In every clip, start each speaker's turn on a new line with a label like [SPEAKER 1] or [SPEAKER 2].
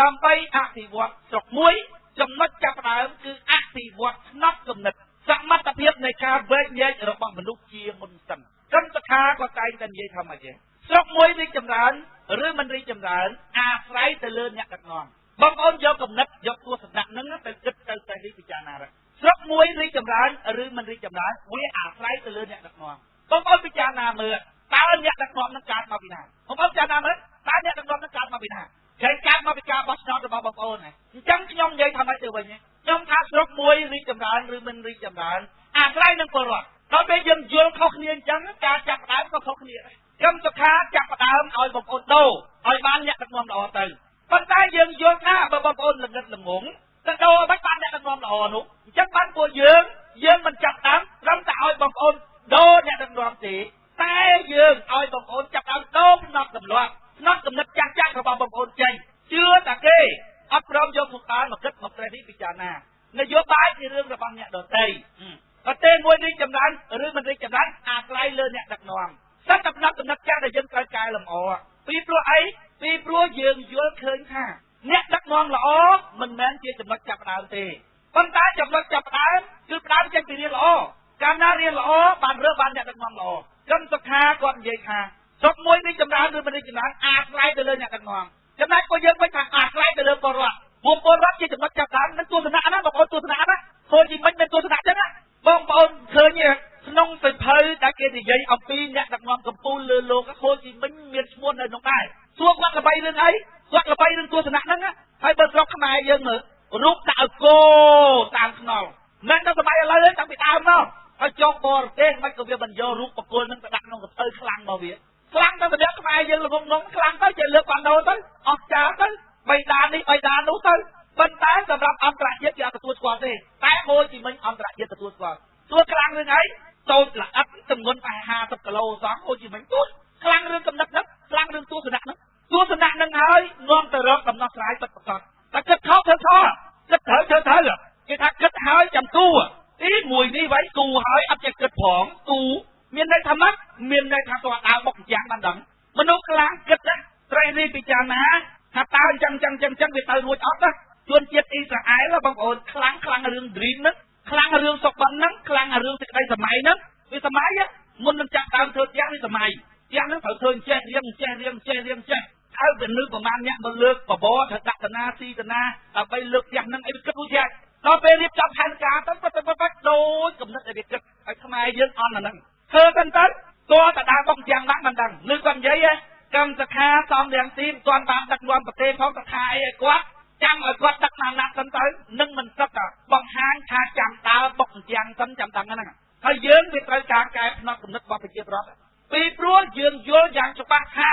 [SPEAKER 1] ដើម្បីអភិវឌ្ឍស្រុកមួយចំណុចចាប់ផ្ដើមគឺអភិវឌ្ឍផ្នត់គំនិតសមត្ថភាពនៃការវែកញែករបស់មនុស្សជាមុនសិនកម្មសខាក៏តែងតែនិយាយថាម៉េចទេស្រុកមួយរីកចម្រើនឬមិនរីកចម្រើនអាស្រ័យទៅលើអ្នកដឹកនាំបងប្អូនយកគំនិតយកទស្សនៈហ្នឹងទៅគិតទៅពិចារណាស្រុកមួយរីកចម្រើនឬមិនរីកចម្រើនវាអាស្រ័យទៅលើអ្នកដឹកនាំបងប្អូនពិចារណាមើលតើអ្នកដឹកនាំនឹងកើតមកពីណាបងប្អូនពិចារណាមើលតើអ្នកដឹកនាំនឹងកើតមកពីណាគេកើតមកពីការបោះឆ្នោតរបស់បងប្អូនហ្នឹងអញ្ចឹងខ្ញុំនិយាយថាម៉េចទៅវិញខ្ញុំថាស្រុកមួយរីកចម្រើនឬមិនរីកចម្រើនអាស្រ័យនឹងពលរដ្ឋដល់ពេលយើងយល់ខុសគ្នាអញ្ចឹងការចាប់ផ្ដើមក៏ខុសគ្នាដែរខ្ញុំសុខាចាប់ផ្ដើមឲ្យបងប្អូនដូរឲ្យបានអ្នកដឹកនាំល្អទៅប៉ុន្តែយើងយល់ថាបើបងប្អូនល្ងិតល្ងងទៅដូរឲ្យបានអ្នកដឹកនាំល្អនោះអញ្ចឹងបានពួកយើងមិនចាប់ដើមត្រឹមតែឲ្យបងប្អូនដូរអ្នកដឹកនាំទេតែយើងឲ្យបងប្អូនចាប់ដើមដូរផ្នត់ទម្លាប់ផ្នត់គំនិតចាស់របស់បងប្អូនចេញជឿតែគេអត់ព្រមយកមកបានមកគិតមកត្រេះនេះពិចារណានយោបាយជារឿងរបស់អ្នកដទៃប្រទេសមួយរីកចម្រើនឬមិនរីកចម្រើនអាស្រ័យលើអ្នកដឹកនាំសិទ្ធិផ្នត់គំនិតចាស់ដែលយើងត្រូវកែលម្អពីព្រោះអីពីព្រោះយើងយល់ឃើញថាអ្នកដឹកនាំល្អមិនមែនជាចំណុចចាប់ផ្ដើមទេប៉ុន្តែចំណុចចាប់ផ្ដើមគឺផ្ដើមចេញពីរៀនល្អកាលណារៀនល្អបានរើសបានអ្នកដឹកនាំល្អក្រុមសុខាគាត់និយាយថាស្រុកមួយរីកចម្រើនឬមិនរីកចម្រើនអាស្រ័យទៅលើអ្នកដឹកនាំចំណែកពួកយើងវិញថាអាស្រ័យទៅលើពលរដ្ឋពលរដ្ឋជាចំណុចចាប់ផ្ដើមនឹងទស្សនៈណាបងប្អូនទស្សនៈណាហូរជីមិញមានទស្សនៈចឹងណាបងប្អូនឃើញក្នុងសិភៅដែលគេនិយាយអំពីអ្នកដឹកនាំកម្ពុជាលើលោកហូរជីមិញមានឈ្មោះនៅក្នុងដែរសួរគាត់ល្បីរឿងអីគាត់ល្បីរឿងទស្សនៈហ្នឹងហើយបើស្រុកខ្មែរយើងមើលរូបដាក់ឲ្យគោតាមខ្នល់មិនដល់សម័យឥឡូវទេតាំងពីដើមមកហើយចុះបរទេសមិនក៏វាបញ្យករូបបកគលនឹងទៅដាក់ក្នុងកថើខ្លាំងមកវាខ្លាំងទៅប្រទេសខ្មែរយើងល្ងងខ្លាំងទៅជាលើកបានដោទៅអស់ចាទៅបៃតានេះបៃតានោះទៅប៉ុន្តែសម្រាប់អន្តរជាតិគេអត់ទទួលស្គាល់ទេតែហូរជីមិញអន្តរជាតិទទួលស្គាល់ទួខ្លាំងរឿងអីតូចល្អិតទម្ងន់តែ50គីឡូសោះហូរជីមិញទួខ្លាំងរឿងកំណត់ហ្នឹងខ្លាំងរឿងទស្សនៈហ្នឹងហើយនាំទៅរកដំណោះស្រាយពិតប្រាកដតែគិតខុសធ្វើខុសគិតត្រូវគេថាគិតហើយចាំគូទីមួយនេះវិញគូហើយអត់ចេះគិតផងគូមានន័យថាម៉េចមានន័យថាគាត់ដើរបុកយ៉ាងបានដឹងមនុស្សខ្លាំងគិតត្រេះនេះពិចារណាថាតើអញ្ចឹងវាទៅរួចអត់ណាជនជាតិអ៊ីស្រាអែលបងប្អូនខ្លាំងរឿង dream ហ្នឹងខ្លាំងរឿងសុខបិនហ្នឹងខ្លាំងរឿងសេចក្តីសម័យហ្នឹងវាសម័យមុននឹងចាប់ដើមធ្វើផ្ទះវាសម័យផ្ទះហ្នឹងត្រូវធ្វើចេះរៀងហើយទៅលើប្រមាណអ្នកមកលើកបបរត្រូវដាក់តាណាស៊ីតាណាដើម្បីលើកផ្ទះហ្នឹងអីវាគិតរួចហើយដល់ពេលរៀបចំផែនការទៅដូចកំណត់ឲ្យវាគិតឲ្យខ្មែរយើងអន់អាហ្នឹងធ្វើទៅតើដើរបុកយ៉ាងណាមិនដឹងលើគាត់និយាយកម្មសខាសំរៀងទីមិនទាន់បានដឹកនាំប្រទេសផងសខាអីឲ្យគាត់ចាំឲ្យគាត់ដឹកនាំណាត់សិនទៅនឹងមិនស្ទឹកបង្ហាញថាចាំដើរបុកយ៉ាងសិនចាំដឹងហ្នឹងហើយយើងវាត្រូវការកែផ្នត់គំនិតរបស់ប្រជាពលរដ្ឋពីព្រោះយើងយល់យ៉ាងច្បាស់ថា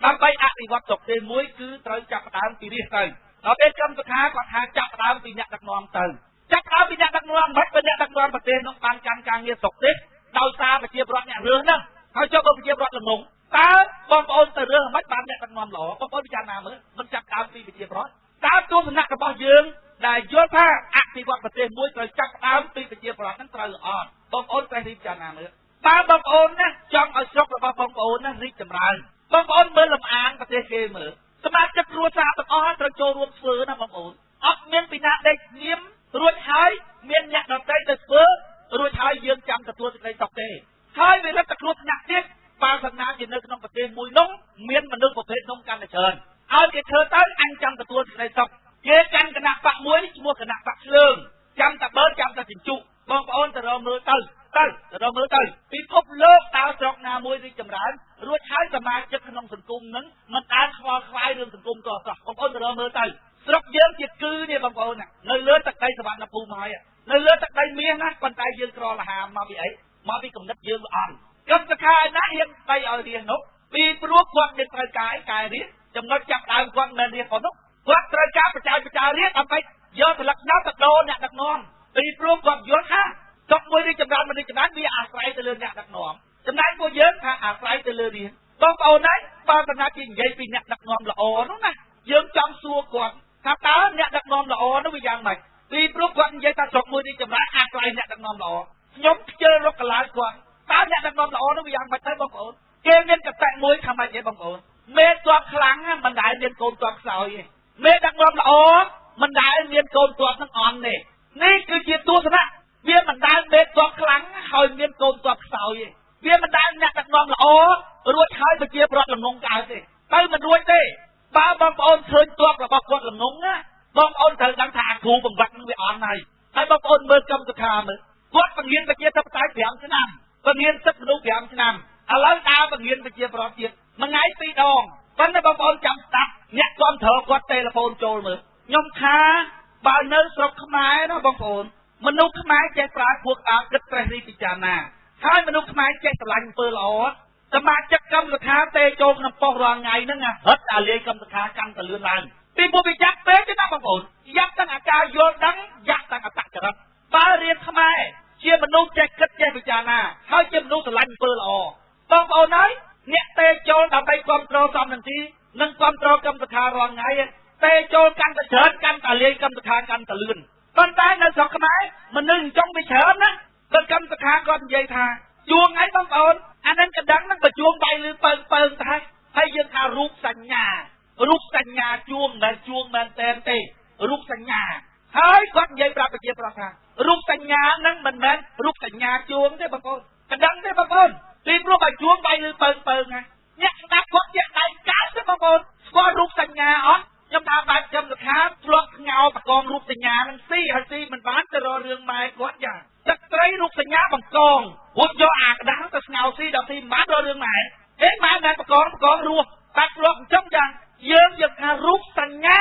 [SPEAKER 1] ដើម្បីអភិវឌ្ឍប្រទេសមួយគឺត្រូវចាប់ផ្ដើមពីនេះទៅដល់ពេលកម្មសខាគាត់ថាចាប់ផ្ដើមពីអ្នកដឹកនាំទៅចាប់ផ្ដើមពីអ្នកដឹកនាំមិនបើអ្នកដឹកនាំប្រទេសនោះបានកាន់ការងារសុខទេដោយសារប្រជាពលរដ្ឋអ្នករើសហ្នឹងហើយចុះបើប្រជាពលរដ្ឋល្ងងតើបងប្អូនទៅរើសមិនបានអ្នកដឹកនាំល្អបងប្អូនពិចារណាមើលមិនចាប់ដើមពីប្រជាពលរដ្ឋតើទស្សនៈរបស់យើងដែលយល់ថាអភិវឌ្ឍប្រទេសមួយត្រូវចាប់ដើមពីប្រជាពលរដ្ឋហ្នឹងត្រូវល្អបងប្អូនតែពិចារណាមើលតើបងប្អូនណាចង់ឲ្យស្រុករបស់បងប្អូនណារីកចម្រើនបងប្អូនមើលលំអានប្រទេសគេមើលសមាជិកគ្រួសារទាំងអស់ត្រូវចូលរួមធ្វើណាបងប្អូនអត់មានពីណាដេកស្ងៀមរួចហើយមានអ្នកដទៃទៅធ្វើរួចហើយយើងចាំទទួលសេចក្តីសុខទេហើយវារត់តែគ្រោះថ្នាក់ទៀតបើសិនណាជានៅក្នុងប្រទេសមួយនោះមានមនុស្សប្រភេទនោះកាន់តែច្រើនឲ្យគេធ្វើទៅអញចាំទទួលសេចក្តីសុខគេកាន់គណៈបកមួយឈ្មោះគណៈបកឆ្លើងចាំតែបើចាំតែជញ្ជុបងប្អូនទៅរកមើលទៅពិភពលោកតើស្រុកណាមួយរីកចម្រើនរួចហើយសមាជិកក្នុងសង្គមនឹងមិនអាចខ្វល់ខ្វាយរឿងសង្គមតោះបងប្អូនទៅរកមើលទៅស្រុកយើងជាគឺនេះបងប្អូននៅលើទឹកដីសវណ្ណភូមិហើយនៅលើទឹកដីមាសណាប៉ុន្តែយើងក្រលហាមមកពីអីមកពីគំនិតយើងល្អកម្មសខាណាហ៊ានស្ដីឲ្យរៀននោះពីព្រោះគាត់មានត្រូវការកែរៀនចំណុចចាប់ដើមគាត់មិនរៀនប៉ុណ្ណោះគាត់ត្រូវការបច្ចេករៀនដើម្បីយកស្លឹកឆ្នោតទៅដូរអ្នកដឹកនាំពីព្រោះគាត់យល់ថាស្រុកមួយរីកចម្រើនវាអាស្រ័យទៅលើអ្នកដឹកនាំចំណែកពួកយើងថាអាស្រ័យទៅលើរៀនបងប្អូនណាបើកណាគេនិយាយពីអ្នកដឹកនាំល្អនោះណាយើងចង់សួរគាត់ថាតើអ្នកដឹកនាំល្អនោះវាយ៉ាងម៉េចពីព្រោះគាត់និយាយថាស្រុកមួយរីកចម្រើនអាស្រ័យអ្នកដឹកនាំល្អខ្ញុំខ្ជិលរកកន្លែងគាត់តើអ្នកដឹកនាំល្អនោះវាយ៉ាងម៉េចទៅបងប្អូនគេមានកតៈមួយថាម៉េចទេបងប្អូនមេតបខ្លាំងមិនដែលមានកូនតបខ្សោយទេ មេដឹកនាំល្អមិនដែលមានកូនទ័ពនឹងអន់ទេនេះគឺជាទស្សនៈវាមិនដែលមេទ័ពខ្លាំងហើយមានកូនទ័ពខ្សោយទេវាមិនដែលអ្នកដឹកនាំល្អរួចហើយប្រជាប្រដ្ឋល្ងងកើតទេទៅមិនរួចទេបើបងប្អូនឃើញទ័ពរបស់គាត់ល្ងងណាបងប្អូនត្រូវដឹងថាអាគ្រូបង្វឹកនឹងវាអន់ហើយបងប្អូនមើលកម្មសខាមើលគាត់បង្រៀនប្រជាធិបតេយ្យ5ឆ្នាំបង្រៀនសិទ្ធិមនុស្ស5ឆ្នាំឥឡូវដើរបង្រៀនប្រជាប្រដ្ឋទៀតមួយថ្ងៃ2ដងប៉ុន្តែបងប្អូនចាំស្ដាប់អ្នកគ្រប់គ្រងគាត់ទេលេហ្វូនចូលមើលខ្ញុំថាបើនៅស្រុកខ្មែរណាបងប្អូនមនុស្សខ្មែរចេះប្រើពួកអាគិតត្រេះរិះពិចារណាហើយមនុស្សខ្មែរចេះស្រឡាញ់អំពើល្អសមាជិកកម្មសខាទេចូលក្នុងប៉ុស្តិ៍រាល់ថ្ងៃហ្នឹងហិតអាលាយកម្មសខាកាន់តែលឿនឡើងពីពួកវិចារពេកទេណាបងប្អូនយ៉ាប់ទាំងអាការយល់ដឹងយ៉ាប់ទាំងអត្តចរិតបើរៀនខ្មែរជាមនុស្សចេះគិតចេះពិចារណាហើយជាមនុស្សស្រឡាញ់អំពើល្អបងប្អូនហើយអ្នកទេចូលដើម្បីគ្រប់គ្រងសំនឹងទីនិងគ្រប់គ្រងកម្មសខារាល់ថ្ងៃទេចូលកាន់តែច្រើនកាន់តែលាយកម្មសខាកាន់តែលឿនប៉ុន្តែនៅស្រុកខ្មែរមនុស្សអញ្ចឹងវាច្រើនណាគឺកម្មសខាគាត់និយាយថាជួងអីបងប្អូនអានឹងកណ្ដឹងនឹងបញ្ជួងដៃលឺពើតែហើយយើងថារូបសញ្ញាជួងមិនជួងមែនតែនទេរូបសញ្ញាហើយគាត់និយាយប្រាប់ប្រជាប្រដ្ឋថារូបសញ្ញានឹងមិនមែនរូបសញ្ញាជួងទេបងប្អូនកណ្ដឹងទេបងប្អូនពីព្រោះបើជួងដៃលឺពើណាអ្នកស្ដាប់គាត់ជាដៃកាត់ទេបងប្អូនស្គាល់រូបសញ្ញាអត់ខ្ញុំថាបែបកម្មសខាឆ្លក់ស្ងោបកងរូបសញ្ញានឹងស៊ីហើយស៊ីមិនបានទៅរករឿងម៉ែគាត់យ៉ាងទឹកត្រីរូបសញ្ញាបង្កងហួចយកអាក្តាំងទៅស្ងោស៊ីដល់ស៊ីមិនបានរករឿងម៉ែម៉ែតែបកងរស់បាត់ឆ្លក់អញ្ចឹងយ៉ាងយើងថារូបសញ្ញា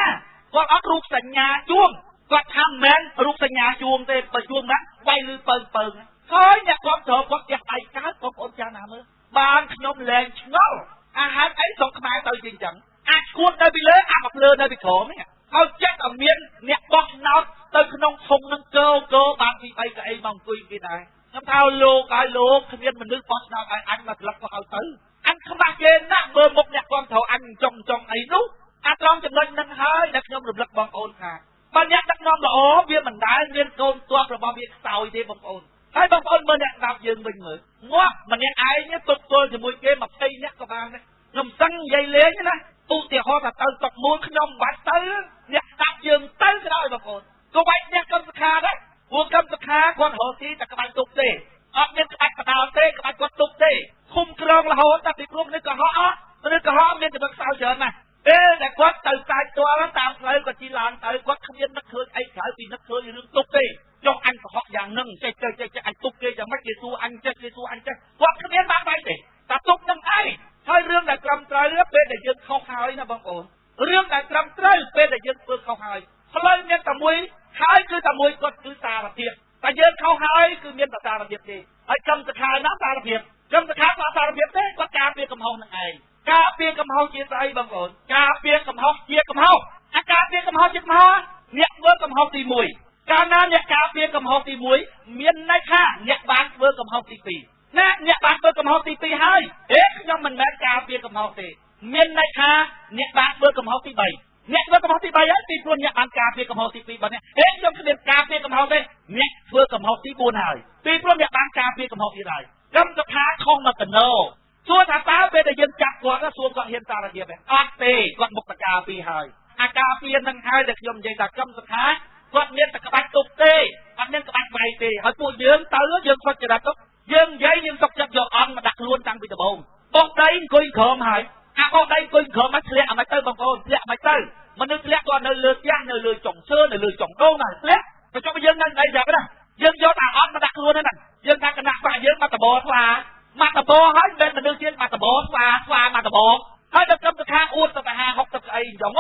[SPEAKER 1] គាត់អត់រូបសញ្ញាជួងគាត់ថាមិនមែនរូបសញ្ញាជួងទេបើជួងណាដៃលឺពើហើយអ្នកគាត់ត្រូវគាត់ផ្ទះដៃកើតបងប្អូនចាស់ណាមើលបានខ្ញុំលែងឆ្ងល់អាហារអីស្រុកខ្មែរទៅជាអញ្ចឹងអាចគួតនៅពីលើអាមកលើនៅពីក្រោមនេះហើយចិត្តឲ្យមានអ្នកបោះឆ្នោតទៅក្នុងធុងនឹងកោបានពី3កៅអីមកអង្គុយគេដែរខ្ញុំថាលោកឲ្យលោកគ្មានមនុស្សបោះឆ្នោតឲ្យអញមកស្លឹកក៏ឲ្យទៅអញខ្មាស់គេណាស់មើលមុខអ្នកគាត់ត្រូវអញចង់អីនោះអាត្រង់ចំណុចហ្នឹងហើយដែលខ្ញុំរំលឹកបងប្អូនថាបើអ្នកដឹកនាំល្អវាមិនដែលមានកូនទ័ពរបស់វាខ្សោយទេបងប្អូនហើយបងប្អូនមើលអ្នកស្ដាប់យើងវិញមើលងាប់ម្នាក់ឯងទប់ទល់ជាមួយគេ20នាក់ក៏បានដែរខ្ញុំសឹងនិយាយលេងណាឧទាហរណ៍ថាទៅតុកមួយខ្ញុំបាច់ទៅអ្នកស្ដាប់យើងទៅក៏ដោយបងប្អូនក៏បាច់អ្នកកម្មសខាដែរពួកកម្មសខាគាត់រកស៊ីតែក្បាច់ទុកទេអត់មានក្បាច់បដាលទេក្បាច់គាត់ទុកទេឃុំក្រងរហូតតែពីព្រោះនេះកុហកមានកម្រិតខ្សោយច្រើនណាស់ពេលដែលគាត់ទៅសាច់ទាល់តាមផ្លូវគាត់ជិះឡានទៅគាត់គ្មាននឹកឃើញអីក្រៅពីនឹកឃើញរឿងទុកទេចុះអញកុហកយ៉ាងហ្នឹងចេះអញទុកគេយ៉ាងម៉េចគេសួរអញចេះគាត់គ្មានបានបែកទេតែទុកនឹងឯងហើយរឿងដែលត្រឹមត្រូវពេលដែលយើងខុសហើយណាបងប្អូនរឿងដែលត្រឹមត្រូវពេលដែលយើងធ្វើខុសហើយផ្លូវមានតែមួយហើយគឺតែមួយគាត់គឺសារភាពតែយើងខុសហើយគឺមានតែសារភាពទេហើយកម្មសខាណាសារភាពកម្មសខាក៏សារភាពទេគាត់ការពារកំហុសនឹងឯងការពារកំហុសជាស្អីបងប្អូនការពារកំហុសជាកំហុសអាការពារកំហុសជាកំហុសអ្នកធ្វើកំហុសទី1កាលណាអ្នកការពារកំហុសទី1មានន័យថាអ្នកបានធ្វើកំហុសទី2ណាអ្នកបានធ្វើកំហុសទី2ហើយខ្ញុំមិនមែនការពារកំហុសទេមានន័យថាអ្នកបានធ្វើកំហុសទី3អ្នកធ្វើកំហុសទី3ហើយពីព្រោះអ្នកបានការពារកំហុសទី2បងខ្ញុំគ្មានការពារកំហុសទេអ្នកធ្វើកំហុសទី4ហើយពីព្រោះអ្នកបានការពារកំហុសទៀតហើយកម្មសខាខុសមកកណោសួរថាតើពេលដែលយើងចាប់គាត់សួរគាត់ហ៊ានសារភាពទេអត់ទេគាត់មុខតការពីហើយអាការពីនឹងហើយដែលខ្ញុំនិយាយថាកម្មសខាគាត់មានតែក្បាច់ទុកទេអត់មានក្បាច់វាយទេហើយពួកយើងទៅយើងគាត់ចរិតទុកយើងនិយាយយើងទុកចិត្តយកអន់មកដាក់ខ្លួនតាំងពីដំបូងបោះដីអង្គុយក្រោមហើយអាបោះដីអង្គុយក្រោមមកធ្លាក់អាមិនទៅបងប្អូនធ្លាក់មិនទៅមនុស្សធ្លាក់គាត់នៅលើផ្ទះនៅលើចុងឈើនៅលើចុងដូងណាធ្លាក់ទៅចុះយើងនៅដីចាប់ណាយើងយកអាអន់មកដាក់ខ្លួនហ្នឹងយើងថាគណៈបកយើងមកតបស្វាមកតបហើយមិនមនុស្សទៀតមកតបស្វាមកតបហើយដល់កម្មសខាអួតទៅ50 60អីអញ្ចឹង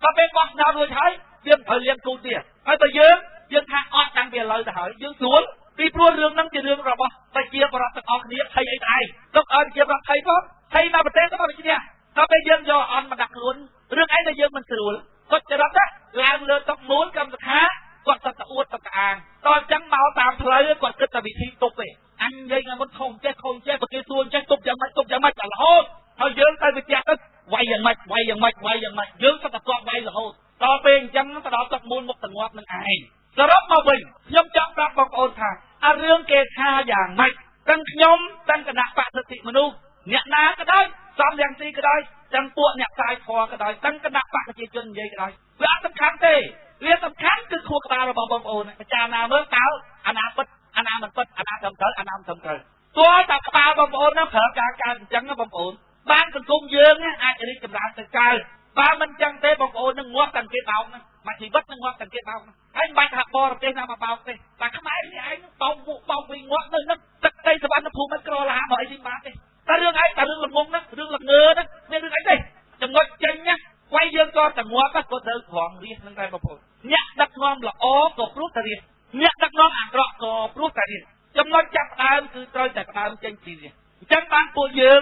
[SPEAKER 1] ក៏ពេលបោះឆ្នោតរួចហើយយើងត្រូវលៀងគូទៀតហើយបើយើងថាអត់តាំងពីឥឡូវទៅហើយយើងស្រួលពីព្រោះរឿងហ្នឹងជារឿងរបស់ប្រជាប្រដ្ឋទាំងអស់គ្នាថៃអីដែរទុកឲ្យប្រជាប្រដ្ឋថៃផងថៃនៅប្រទេសទៅមកជាដល់ពេលយើងយកអន់មកដាក់ខ្លួនរឿងអីដែលយើងមិនស្រួលគាត់ចរិតឡើងលើតុមូលកម្មសខាគាត់ទៅអួតទៅអាងតើអញ្ចឹងមកតាមផ្លូវគាត់គិតតែវិធីទុកទេអញនិយាយថាមុនខុសចេះបើគេសួរចេះទុកយ៉ាងម៉េចរហូតហើយយើងទៅវិទ្យាទៅវាយយ៉ាងម៉េចយើងទៅតែគាត់វាយរហូតដល់ពេលអញ្ចឹងទៅដល់ទឹកមូលមុខតងាប់នឹងឯងសរុបមកវិញខ្ញុំចង់ប្រាប់បងប្អូនថាអារឿងគេថាយ៉ាងម៉េចទាំងខ្ញុំទាំងគណៈបកសិទ្ធិមនុស្សអ្នកណាក៏ដោយសំយ៉ាងទីក៏ដោយទាំងពួកអ្នកផ្សាយធម៌ក៏ដោយទាំងគណៈបកប្រជាជននិយាយក៏ដោយ វាអត់សំខាន់ទេវាសំខាន់គឺខួរក្បាលរបស់បងប្អូនពិចារណាមើលតើអាណាពិតអាណាមិនពិតអាណាត្រឹមត្រូវអាណាមិនត្រឹមត្រូវទោះតែក្បាលបងប្អូននឹងប្រើការកើតអញ្ចឹងបងប្អូនបានសង្គមយើងអាចរីកចម្រើនទៅកើតបើមិនចឹងទេបងប្អូននឹងងាប់ទាំងគេបោកហ្នឹងមកជីវិតនឹងងាប់ទាំងគេបោកហ្នឹងហើយមិនបាច់ថាបរទេសណាមកបោកទេតែខ្មែរនេះឯងបោកពួកបោកវិញងាប់នៅហ្នឹងទឹកដីសវណ្ណភូមិមិនក្រឡាមកអីនេះបានទេតែរឿងឯងតែរឿងល្ងងហ្នឹងរឿងល្ងើហ្នឹងមានរឿងអីទេចំណុចចេញណាវាយយើងក៏តែងាប់ក៏ត្រូវប្រងរាសហ្នឹងដែរបងប្អូនអ្នកដឹកនាំល្អក៏ព្រោះតែរាសអ្នកដឹកនាំអាក្រក់ក៏ព្រោះតែរាសចំណុចចាប់ដើមគឺត្រូវតែដើមចេញពីរាសអញ្ចឹងបានពួកយើង